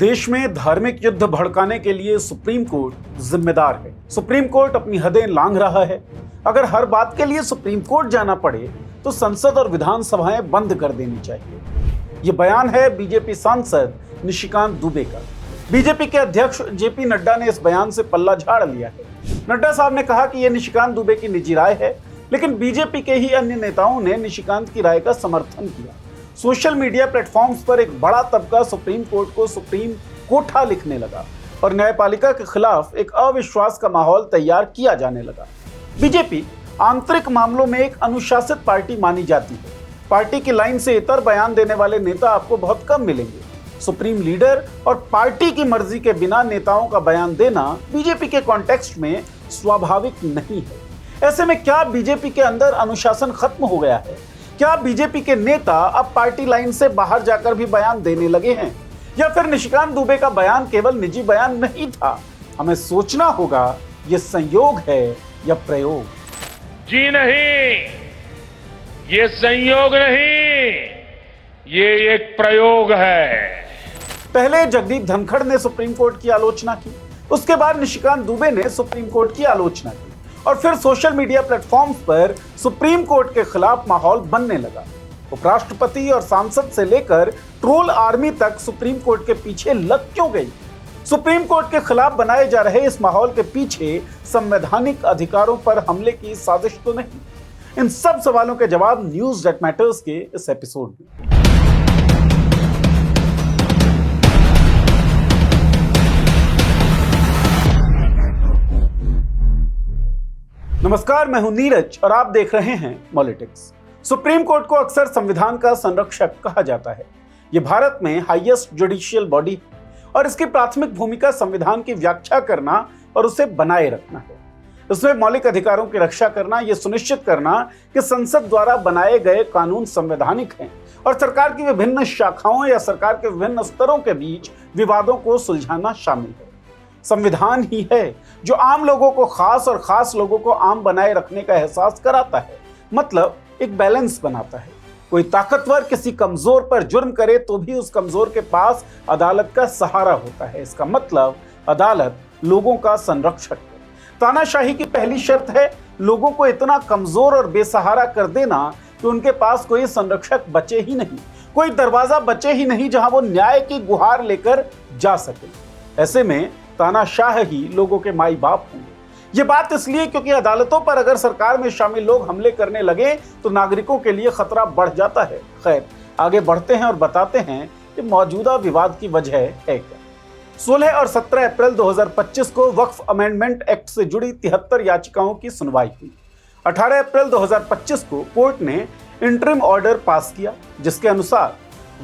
देश में धार्मिक युद्ध भड़काने के लिए सुप्रीम कोर्ट जिम्मेदार है। सुप्रीम कोर्ट अपनी हदें लांघ रहा है। अगर हर बात के लिए सुप्रीम कोर्ट जाना पड़े तो संसद और विधानसभाएं बंद कर देनी चाहिए। ये बयान है बीजेपी सांसद निशिकांत दुबे का। बीजेपी के अध्यक्ष जेपी नड्डा ने इस बयान से पल्ला झाड़ लिया है। नड्डा साहब ने कहा कि यह निशिकांत दुबे की निजी राय है, लेकिन बीजेपी के ही अन्य नेताओं ने निशिकांत की राय का समर्थन किया। सोशल मीडिया प्लेटफॉर्म्स पर एक बड़ा तबका सुप्रीम कोर्ट को सुप्रीम कोठा लिखने लगा और न्यायपालिका के खिलाफ एक अविश्वास का माहौल तैयार किया जाने लगा। बीजेपी आंतरिक मामलों में एक अनुशासित पार्टी मानी जाती है। पार्टी की लाइन से इतर बयान देने वाले नेता आपको बहुत कम मिलेंगे। सुप्रीम लीडर और पार्टी की मर्जी के बिना नेताओं का बयान देना बीजेपी के कॉन्टेक्स्ट में स्वाभाविक नहीं है। ऐसे में क्या बीजेपी के अंदर अनुशासन खत्म हो गया है? क्या बीजेपी के नेता अब पार्टी लाइन से बाहर जाकर भी बयान देने लगे हैं, या फिर निशिकांत दुबे का बयान केवल निजी बयान नहीं था? हमें सोचना होगा, ये संयोग है या प्रयोग? जी नहीं, ये संयोग नहीं, ये एक प्रयोग है। पहले जगदीप धनखड़ ने सुप्रीम कोर्ट की आलोचना की, उसके बाद निशिकांत दुबे ने सुप्रीम कोर्ट की आलोचना की और फिर सोशल मीडिया प्लेटफॉर्म्स पर सुप्रीम कोर्ट के खिलाफ माहौल बनने लगा। उपराष्ट्रपति और सांसद से लेकर ट्रोल आर्मी तक सुप्रीम कोर्ट के पीछे लग क्यों गई? सुप्रीम कोर्ट के खिलाफ बनाए जा रहे इस माहौल के पीछे संवैधानिक अधिकारों पर हमले की साजिश तो नहीं? इन सब सवालों के जवाब न्यूज दैट मैटर्स के इस एपिसोड में। नमस्कार, मैं हूं नीरज और आप देख रहे हैं पॉलिटिक्स। सुप्रीम कोर्ट को अक्सर संविधान का संरक्षक कहा जाता है। यह भारत में हाईएस्ट जुडिशियल बॉडी है और इसकी प्राथमिक भूमिका संविधान की व्याख्या करना और उसे बनाए रखना है। इसमें मौलिक अधिकारों की रक्षा करना, यह सुनिश्चित करना कि संसद द्वारा बनाए गए कानून संवैधानिक हैं और सरकार की विभिन्न शाखाओं या सरकार के विभिन्न स्तरों के बीच विवादों को सुलझाना शामिल है। संविधान ही है जो आम लोगों को खास और खास लोगों को आम बनाए रखने का एहसास कराता है, मतलब एक बैलेंस बनाता है। कोई ताकतवर किसी कमजोर पर जुर्म करे तो भी उस कमजोर के पास अदालत का सहारा होता है। इसका मतलब अदालत लोगों का संरक्षक है। तानाशाही की पहली शर्त है लोगों को इतना कमजोर और बेसहारा कर देना कि उनके पास कोई संरक्षक बचे ही नहीं, कोई दरवाजा बचे ही नहीं जहां वो न्याय की गुहार लेकर जा सके। ऐसे में तानाशाह ही लोगों के माई बाप होंगे। ये बात इसलिए क्योंकि अदालतों पर अगर सरकार में शामिल लोग हमले करने लगे तो नागरिकों के लिए खतरा बढ़ जाता है। खैर, आगे बढ़ते हैं और बताते हैं कि मौजूदा विवाद की वजह है क्या। 16 और 17 अप्रैल 2025 को वक्फ अमेंडमेंट एक्ट से जुड़ी 73 याचिकाओं की सुनवाई हुई। 18 अप्रैल 2025 को कोर्ट ने इंटरिम ऑर्डर पास किया, जिसके अनुसार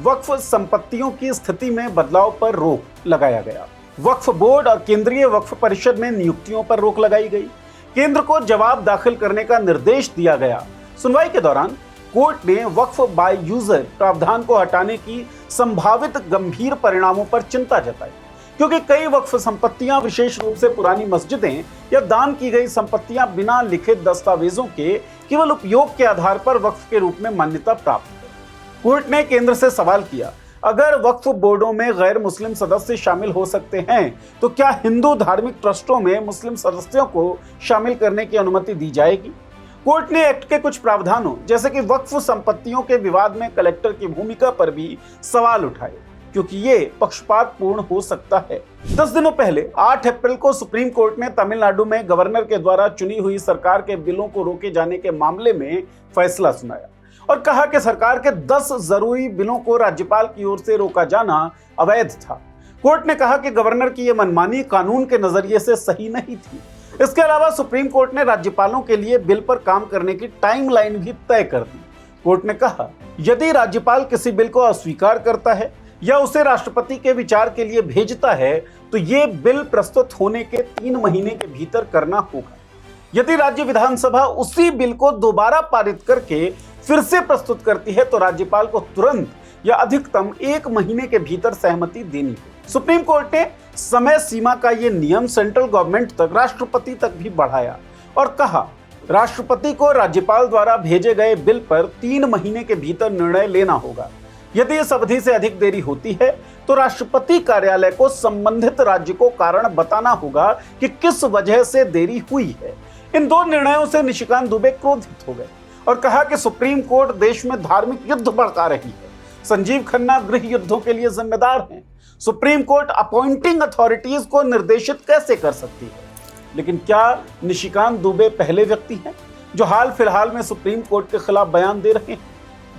वक्फ संपत्तियों की स्थिति में बदलाव पर रोक लगाया गया। वक्फ बोर्ड और केंद्रीय वक्फ परिषद में नियुक्तियों पर रोक लगाई गई। केंद्र को जवाब दाखिल करने का निर्देश दिया गया। सुनवाई के दौरान कोर्ट ने वक्फ बाय यूजर प्रावधान को हटाने की संभावित गंभीर परिणामों पर चिंता जताई, क्योंकि कई वक्फ संपत्तियां, विशेष रूप से पुरानी मस्जिदें या दान की गई संपत्तियां बिना लिखित दस्तावेजों के केवल उपयोग के आधार पर वक्फ के रूप में मान्यता प्राप्त है। कोर्ट ने केंद्र से सवाल किया, अगर वक्फ बोर्डों में गैर मुस्लिम सदस्य शामिल हो सकते हैं तो क्या हिंदू धार्मिक ट्रस्टों में मुस्लिम सदस्यों को शामिल करने की अनुमति दी जाएगी? कोर्ट ने एक्ट के कुछ प्रावधानों, जैसे कि वक्फ संपत्तियों के विवाद में कलेक्टर की भूमिका पर भी सवाल उठाए, क्योंकि ये पक्षपातपूर्ण हो सकता है। 10 दिनों पहले 8 अप्रैल को सुप्रीम कोर्ट ने तमिलनाडु में गवर्नर के द्वारा चुनी हुई सरकार के बिलों को रोके जाने के मामले में फैसला सुनाया और कहा कि सरकार के 10 जरूरी बिलों को राज्यपाल की ओर से रोका जाना अवैध था। कोर्ट ने कहा कि गवर्नर की यह मनमानी कानून के नजरिए से सही नहीं थी। इसके अलावा सुप्रीम कोर्ट ने राज्यपालों के लिए बिल पर काम करने की टाइमलाइन भी तय कर दी। कोर्ट ने कहा, यदि राज्यपाल किसी बिल को अस्वीकार करता है या उसे राष्ट्रपति के विचार के लिए भेजता है तो ये बिल प्रस्तुत होने के 3 महीने के भीतर करना होगा। यदि राज्य विधानसभा उसी बिल को दोबारा पारित करके फिर से प्रस्तुत करती है तो राज्यपाल को तुरंत या अधिकतम 1 महीने के भीतर सहमति देनी है। सुप्रीम कोर्ट ने समय सीमा का ये नियम सेंट्रल गवर्नमेंट तक, राष्ट्रपति तक भी बढ़ाया और कहा, राष्ट्रपति को राज्यपाल द्वारा भेजे गए बिल पर 3 महीने के भीतर निर्णय लेना होगा। यदि इस अवधि से अधिक देरी होती है तो राष्ट्रपति कार्यालय को संबंधित राज्य को कारण बताना होगा कि किस वजह से देरी हुई है। इन दो निर्णयों से निशिकांत दुबे क्रोधित हो गए और कहा कि सुप्रीम कोर्ट देश में धार्मिक युद्ध भड़का रही है। संजीव खन्ना गृह युद्धों के लिए जिम्मेदार हैं। सुप्रीम कोर्ट अपॉइंटिंग अथॉरिटीज को निर्देशित कैसे कर सकती है? लेकिन क्या निशिकांत दुबे पहले व्यक्ति हैं जो हाल फिलहाल में सुप्रीम कोर्ट के खिलाफ बयान दे रहे हैं?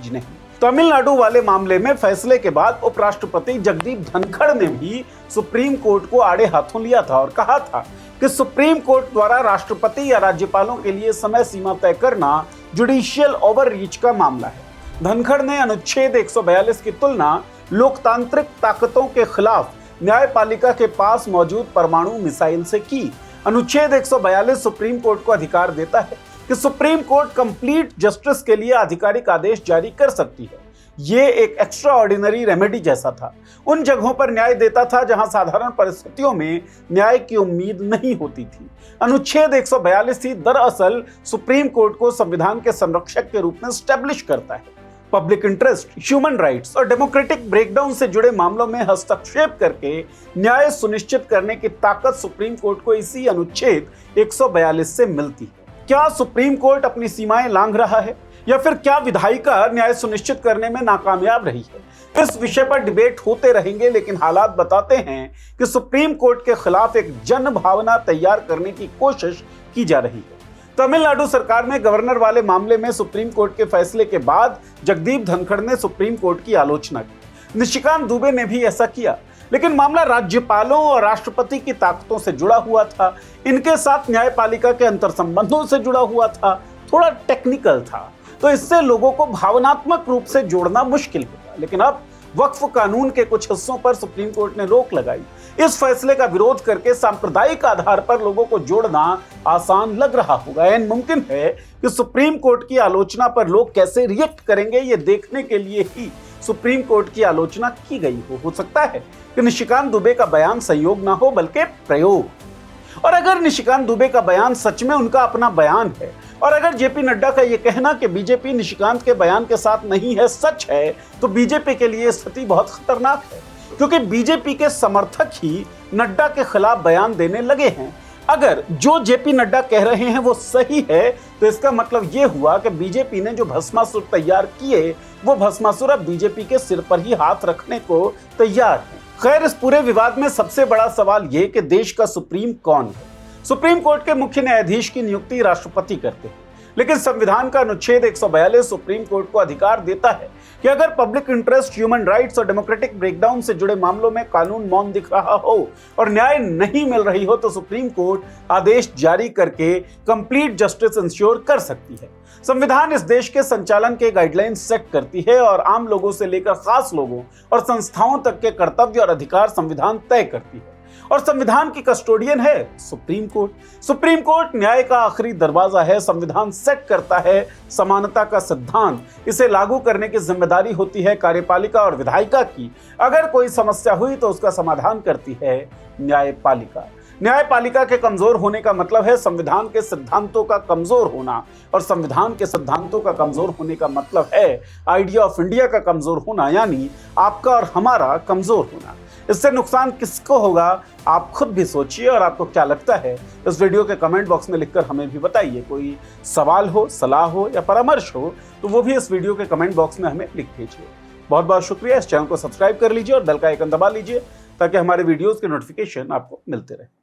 जी नहीं। तमिलनाडु वाले मामले में फैसले के बाद उपराष्ट्रपति जगदीप धनखड़ ने भी सुप्रीम कोर्ट को आड़े हाथों लिया था और कहा था कि सुप्रीम कोर्ट द्वारा राष्ट्रपति या राज्यपालों के लिए समय सीमा तय करना जुडिशियल ओवररीच का मामला है। धनखड़ ने अनुच्छेद 142 की तुलना लोकतांत्रिक ताकतों के खिलाफ न्यायपालिका के पास मौजूद परमाणु मिसाइल से की। अनुच्छेद 142 सुप्रीम कोर्ट को अधिकार देता है कि सुप्रीम कोर्ट कंप्लीट जस्टिस के लिए आधिकारिक आदेश जारी कर सकती है। ये एक एक्स्ट्रा ऑर्डिनरी रेमेडी जैसा था। उन जगहों पर न्याय देता था जहां साधारण परिस्थितियों में न्याय की उम्मीद नहीं होती थी। अनुच्छेद 142 ही दरअसल सुप्रीम कोर्ट को संविधान के संरक्षक के रूप में स्टैब्लिश करता है। पब्लिक इंटरेस्ट, ह्यूमन राइट्स और डेमोक्रेटिक ब्रेकडाउन से जुड़े मामलों में हस्तक्षेप करके न्याय सुनिश्चित करने की ताकत सुप्रीम कोर्ट को इसी अनुच्छेद 142 से मिलती है। क्या सुप्रीम कोर्ट अपनी सीमाएं लांघ रहा है या फिर क्या विधायिका न्याय सुनिश्चित करने में नाकामयाब रही है? इस विषय पर डिबेट होते रहेंगे, लेकिन हालात बताते हैं कि सुप्रीम कोर्ट के खिलाफ एक जन भावना तैयार करने की कोशिश की जा रही है। तमिलनाडु सरकार में गवर्नर वाले मामले में सुप्रीम कोर्ट के फैसले के बाद जगदीप धनखड़ ने सुप्रीम कोर्ट की आलोचना की। निशिकांत दुबे ने भी ऐसा किया, लेकिन मामला राज्यपालों और राष्ट्रपति की ताकतों से जुड़ा हुआ था। इनके साथ न्यायपालिका के अंतर्संबंधों से जुड़ा हुआ था, थोड़ा टेक्निकल था, तो इससे लोगों को भावनात्मक रूप से जोड़ना मुश्किल होगा। लेकिन अब वक्फ कानून के कुछ हिस्सों पर सुप्रीम कोर्ट ने रोक लगाई। इस फैसले का विरोध करके सांप्रदायिक आधार पर लोगों को जोड़ना आसान लग रहा होगा। एन मुमकिन है कि सुप्रीम कोर्ट की आलोचना पर लोग कैसे रिएक्ट करेंगे, ये देखने के लिए ही सुप्रीम कोर्ट की आलोचना की गई हो सकता है कि निशिकांत दुबे का बयान संयोग ना हो बल्कि प्रयोग। और अगर निशिकांत दुबे का बयान सच में उनका अपना बयान है और अगर जेपी नड्डा का यह कहना कि बीजेपी निशिकांत के बयान के साथ नहीं है सच है, तो बीजेपी के लिए स्थिति बहुत खतरनाक है, क्योंकि बीजेपी के समर्थक ही नड्डा के खिलाफ बयान देने लगे हैं। अगर जो जेपी नड्डा कह रहे हैं वो सही है, तो इसका मतलब ये हुआ कि बीजेपी ने जो भस्मासुर तैयार किए वो भस्मासुर अब बीजेपी के सिर पर ही हाथ रखने को तैयार है। खैर, इस पूरे विवाद में सबसे बड़ा सवाल ये कि देश का सुप्रीम कौन है। सुप्रीम कोर्ट के मुख्य न्यायाधीश की नियुक्ति राष्ट्रपति करते हैं, लेकिन संविधान का अनुच्छेद 142 सुप्रीम कोर्ट को अधिकार देता है कि अगर पब्लिक इंटरेस्ट, ह्यूमन राइट्स और डेमोक्रेटिक ब्रेकडाउन से जुड़े मामलों में कानून मौन दिख रहा हो और न्याय नहीं मिल रही हो, तो सुप्रीम कोर्ट आदेश जारी करके कंप्लीट जस्टिस इंश्योर कर सकती है। संविधान इस देश के संचालन के गाइडलाइन सेट करती है और आम लोगों से लेकर खास लोगों और संस्थाओं तक के कर्तव्य और अधिकार संविधान तय करती है। और संविधान की कस्टोडियन है सुप्रीम कोर्ट। सुप्रीम कोर्ट न्याय का आखिरी दरवाजा है। संविधान सेट करता है समानता का सिद्धांत, इसे लागू करने की जिम्मेदारी होती है कार्यपालिका और विधायिका की। अगर कोई समस्या हुई तो उसका समाधान करती है न्यायपालिका। न्यायपालिका के कमजोर होने का मतलब है संविधान के सिद्धांतों का कमजोर होना, और संविधान के सिद्धांतों का कमजोर होने का मतलब है आइडिया ऑफ इंडिया का कमजोर होना, यानी आपका और हमारा कमजोर होना। इससे नुकसान किसको होगा आप खुद भी सोचिए, और आपको क्या लगता है इस वीडियो के कमेंट बॉक्स में लिखकर हमें भी बताइए। कोई सवाल हो, सलाह हो या परामर्श हो तो वो भी इस वीडियो के कमेंट बॉक्स में हमें लिख दीजिए। बहुत बहुत शुक्रिया। इस चैनल को सब्सक्राइब कर लीजिए और बेल का आइकन दबा लीजिए ताकि हमारे वीडियोस के नोटिफिकेशन आपको मिलते रहे।